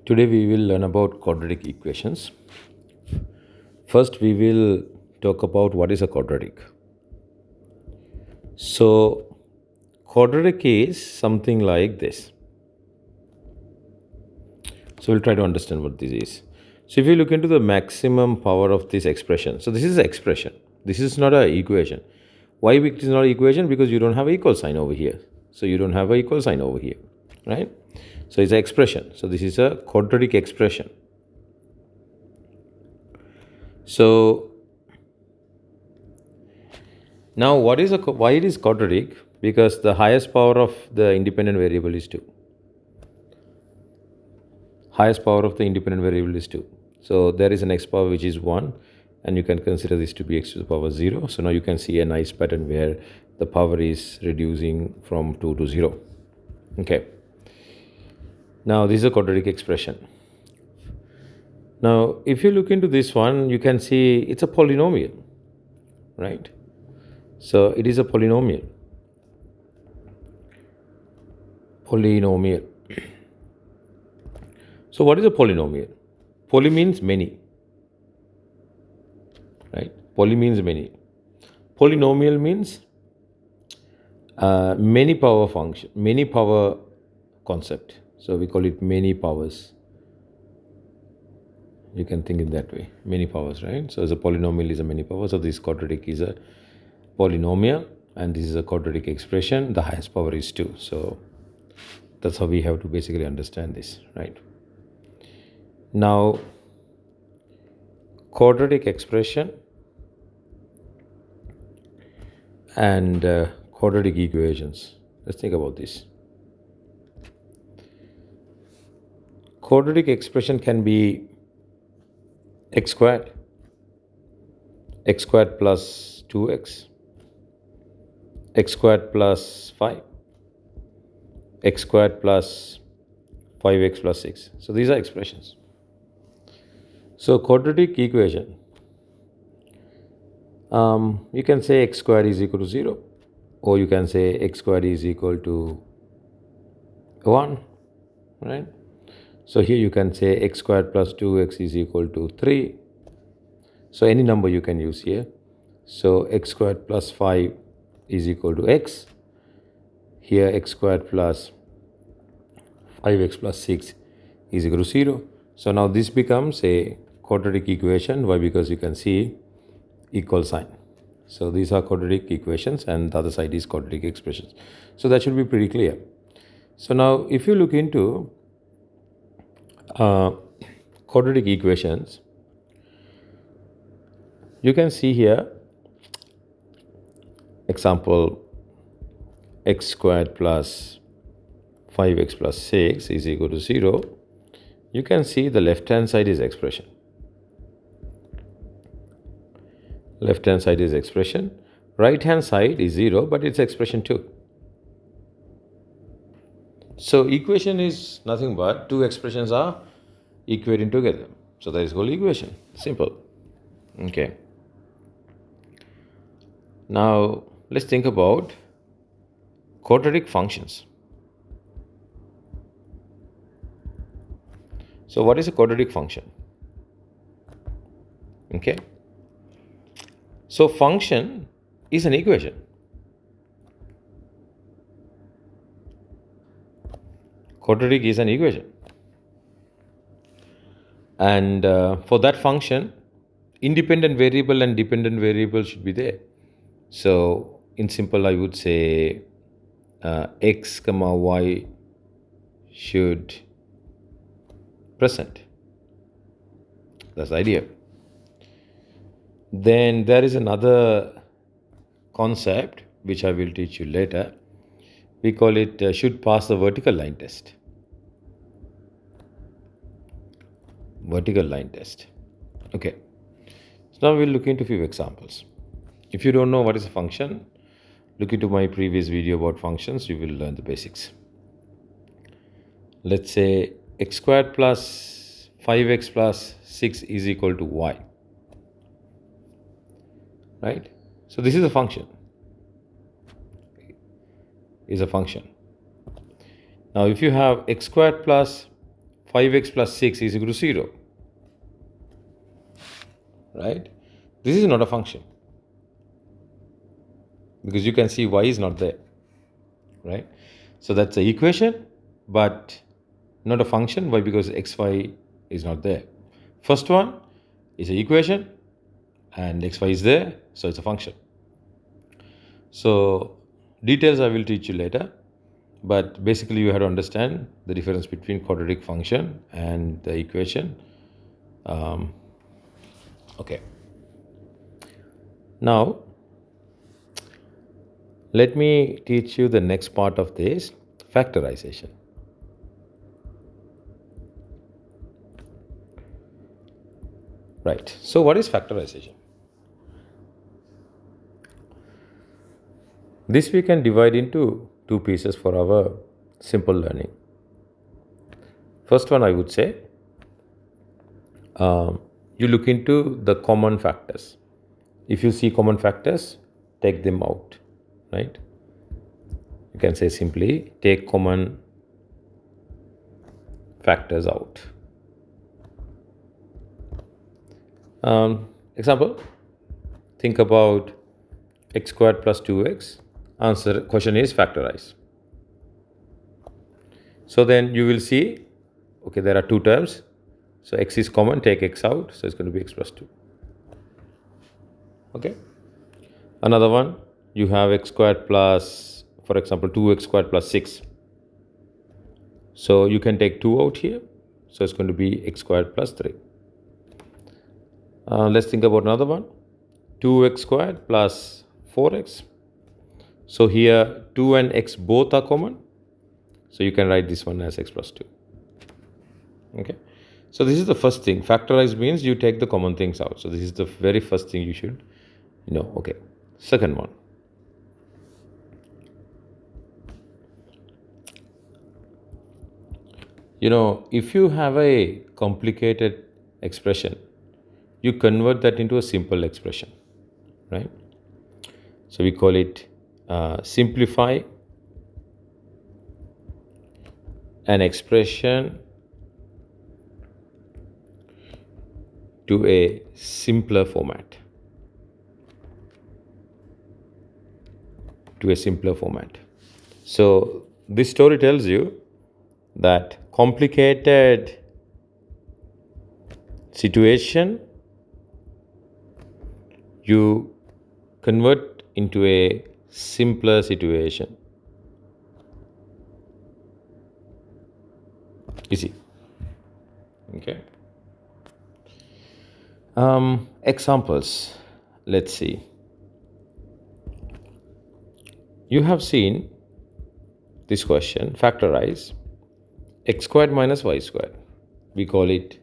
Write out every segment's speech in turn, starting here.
Today we will learn about quadratic equations. First, we will talk about what is a quadratic. So, quadratic is something like this. So, we'll try to understand what this is. So, if you look into the maximum power of this expression, so this is an expression. This is not an equation. Why it is not an equation? Because you don't have an equal sign over here. So, you don't have an equal sign over here, right? So, it's an expression. So, this is a quadratic expression. So, now why it is quadratic? Because the highest power of the independent variable is 2. Highest power of the independent variable is 2. So there is an x power which is 1, and you can consider this to be x to the power 0. So now you can see a nice pattern where the power is reducing from 2 to 0. Okay. Now this is a quadratic expression. Now if you look into this one, you can see it's a polynomial, right? So it is a polynomial. Polynomial. So what is a polynomial? Poly means many, right? Poly means many. Polynomial means many power function, many power concept. So we call it many powers. You can think in that way, many powers, right? So as a polynomial is a many powers. So this quadratic is a polynomial, and this is a quadratic expression. The highest power is 2. So that's how we have to basically understand this, right? Now, quadratic expression and quadratic equations. Let's think about this. Quadratic expression can be x squared plus 2x, x squared plus 5, x squared plus 5x plus 6. So these are expressions. So quadratic equation, you can say x squared is equal to 0, or you can say x squared is equal to 1, right? So here you can say x squared plus 2x is equal to 3. So any number you can use here. So x squared plus 5 is equal to x. Here x squared plus 5x plus 6 is equal to 0. So now this becomes a quadratic equation. Why? Because you can see equal sign. So these are quadratic equations, and the other side is quadratic expressions. So that should be pretty clear. So now if you look into quadratic equations, you can see here example x squared plus 5x plus 6 is equal to 0. You can see the left hand side is expression. Left hand side is expression. Right hand side is 0, but it's expression too. So equation is nothing but two expressions are equating together. So that is called equation. Simple. Okay. Now let's think about quadratic functions. So what is a quadratic function? Okay. So function is an equation. Quadratic is an equation. And for that function, independent variable and dependent variable should be there. So in simple, I would say x comma y should present. That's the idea. Then there is another concept which I will teach you later. We call it should pass the vertical line test. Vertical line test. Okay. So now we'll look into a few examples. If you don't know what is a function, look into my previous video about functions. You will learn the basics. Let's say x squared plus 5x plus 6 is equal to y. Right? So this is a function. Is a function. Now if you have x squared plus 5x plus 6 is equal to 0, right? This is not a function because you can see y is not there, right? So that's the equation, but not a function. Why? Because xy is not there. First one is an equation and xy is there, so it's a function. So details I will teach you later, but basically you have to understand the difference between quadratic function and the equation. Okay. Now let me teach you the next part of this, factorization. Right. So what is factorization? This we can divide into two pieces for our simple learning. First one, I would say, you look into the common factors. If you see common factors, take them out, right? You can say simply, take common factors out. Example, think about x squared plus 2x. Answer question is factorize. So then you will see, okay, there are two terms. So x is common, take x out. So it's going to be x plus 2. Okay. Another one, you have x squared plus, for example, 2x squared plus 6. So you can take 2 out here. So it's going to be x squared plus 3. Let's think about another one. 2x squared plus 4x. So here 2 and x both are common. So you can write this one as x plus 2. Okay. So this is the first thing. Factorize means you take the common things out. So this is the very first thing you should know. Okay. Second one. If you have a complicated expression, you convert that into a simple expression, right? So we call it simplify an expression to a simpler format. So this story tells you that complicated situation you convert into a simpler situation. Easy. Okay. Examples. Let's see. You have seen this question, factorize x squared minus y squared. We call it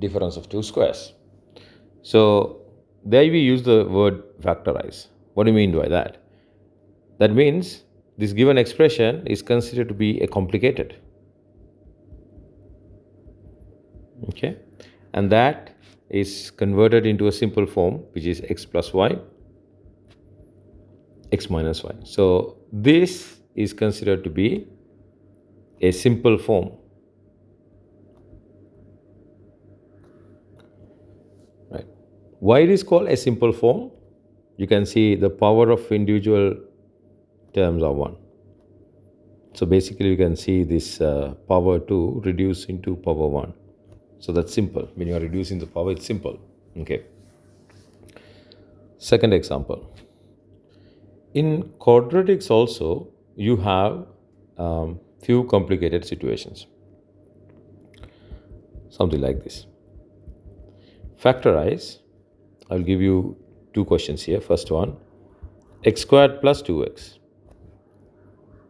difference of two squares. So there we use the word factorize. What do you mean by that? That means this given expression is considered to be a complicated. Okay. And that is converted into a simple form, which is x plus y, x minus y. So this is considered to be a simple form. Right. Why it is called a simple form? You can see the power of individual terms are 1. So basically you can see this power 2 reduce into power 1. So that's simple. When you are reducing the power, it's simple. Okay. Second example. In quadratics also, you have few complicated situations. Something like this. Factorize. I'll give you two questions here. First one, x squared plus 2x.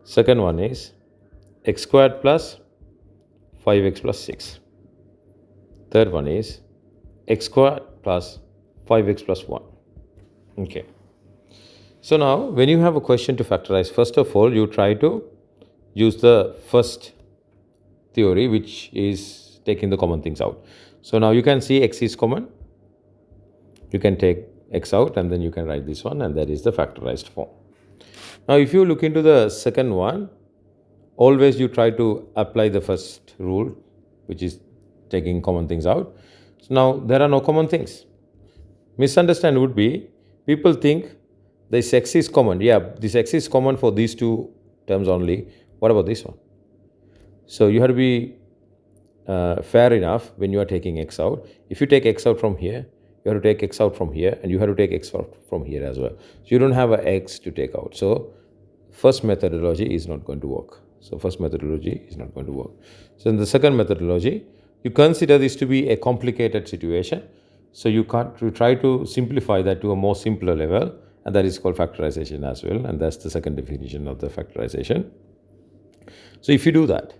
Second one is x squared plus 5x plus 6. Third one is x squared plus 5x plus 1. Okay. So now when you have a question to factorize, first of all, you try to use the first theory, which is taking the common things out. So now you can see x is common. You can take x out and then you can write this one, and that is the factorized form. Now if you look into the second one, always you try to apply the first rule, which is taking common things out. So now there are no common things. Misunderstand would be people think this x is common. Yeah, this x is common for these two terms only. What about this one? So you have to be fair enough when you are taking x out. If you take x out from here, you have to take x out from here, and you have to take x out from here as well. So you don't have a x to take out. So first methodology is not going to work. So first methodology is not going to work. So in the second methodology, you consider this to be a complicated situation. So you try to simplify that to a more simpler level, and that is called factorization as well. And that's the second definition of the factorization. So if you do that,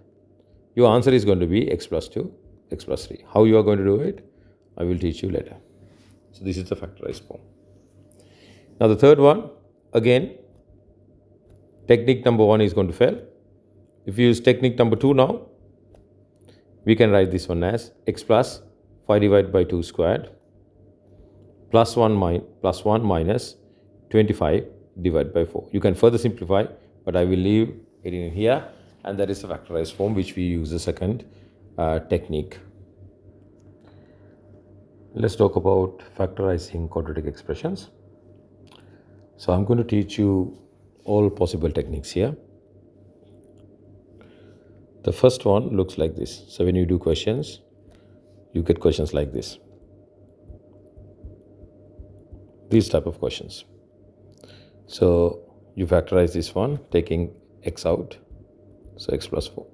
your answer is going to be x plus 2, x plus 3. How you are going to do it, I will teach you later. So this is the factorized form. Now the third one, again, technique number 1 is going to fail. If you use technique number 2 now, we can write this one as x plus 5 divided by 2 squared plus 1 minus 25 divided by 4. You can further simplify, but I will leave it in here, and that is the factorized form which we use the second technique. Let's talk about factorizing quadratic expressions. So I'm going to teach you all possible techniques here. The first one looks like this. So when you do questions, you get questions like this. These type of questions. So you factorize this one, taking x out. So x plus 4.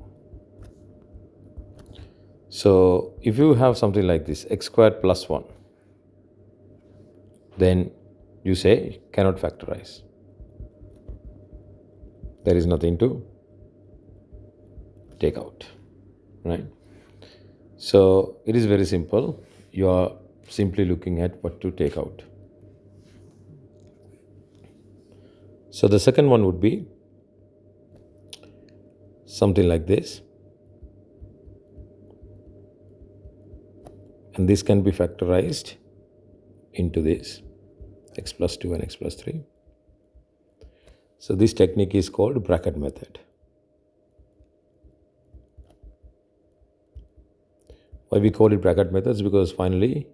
So if you have something like this, x squared plus 1, then you say cannot factorize. There is nothing to take out, right? So it is very simple. You are simply looking at what to take out. So the second one would be something like this. And this can be factorized into this, x plus 2 and x plus 3. So this technique is called bracket method. Why we call it bracket methods? Because finally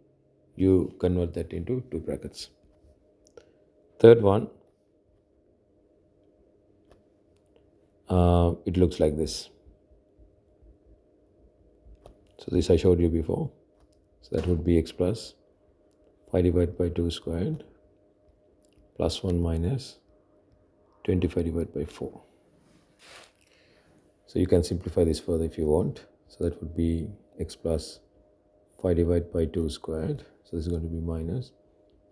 you convert that into two brackets. Third one, it looks like this. So this I showed you before. So that would be x plus 5 divided by 2 squared plus 1 minus 25 divided by 4. So you can simplify this further if you want. So that would be x plus 5 divided by 2 squared. So this is going to be minus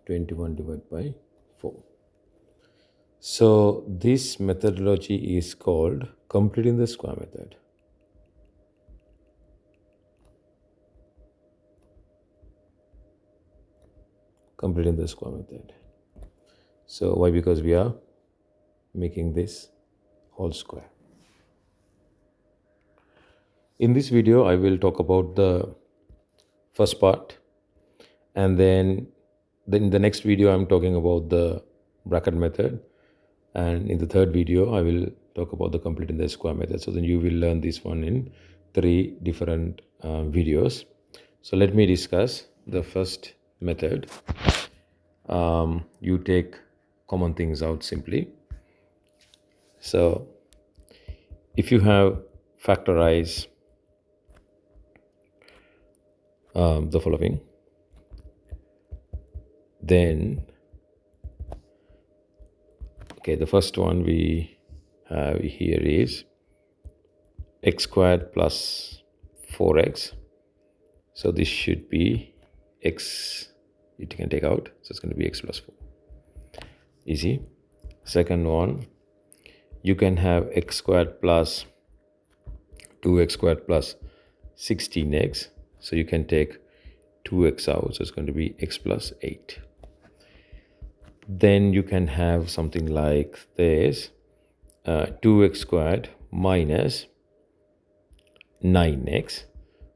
21 divided by 4. So this methodology is called completing the square method. Completing the square method. So why? Because we are making this whole square. In this video, I will talk about the first part, and then in the next video, I'm talking about the bracket method, and in the third video, I will talk about the completing the square method. So then you will learn this one in 3 different videos. So let me discuss the first method. You take common things out simply. So if you have factorized the following, then the first one we have here is x squared plus 4x. So this should be x, you can take out, so it's going to be x plus 4. Easy. Second one, you can have x squared plus 2x squared plus 16x. So you can take 2x out, so it's going to be x plus 8. Then you can have something like this, 2x squared minus 9x.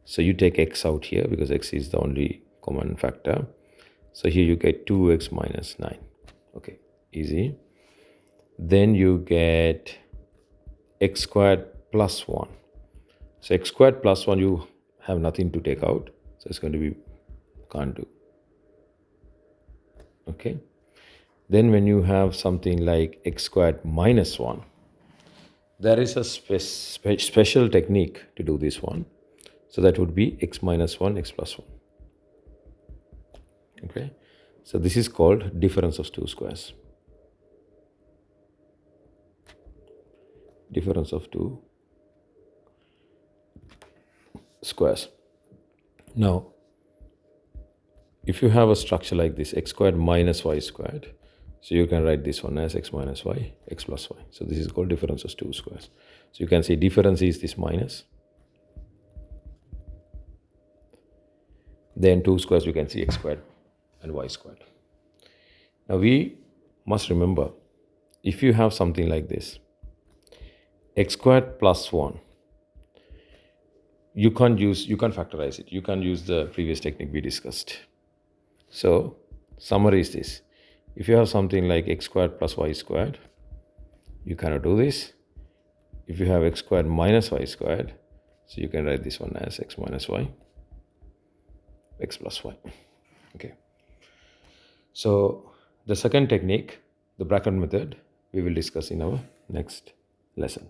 So you take x out here because x is the only common factor. So here you get 2x minus 9. Okay, easy. Then you get x squared plus 1. So x squared plus 1, you have nothing to take out. So it's going to be, can't do. Okay. Then when you have something like x squared minus 1, there is a special technique to do this one. So that would be x minus 1, x plus 1. Okay. So this is called difference of two squares. Difference of two squares. Now, if you have a structure like this, x squared minus y squared, so you can write this one as x minus y, x plus y. So this is called difference of two squares. So you can say difference is this minus. Then two squares, you can see x squared and y squared. Now we must remember, if you have something like this, x squared plus 1, you can't factorize it. You can't use the previous technique we discussed. So summary is this. If you have something like x squared plus y squared, you cannot do this. If you have x squared minus y squared, so you can write this one as x minus y, x plus y. Okay. So the second technique, the bracket method, we will discuss in our next lesson.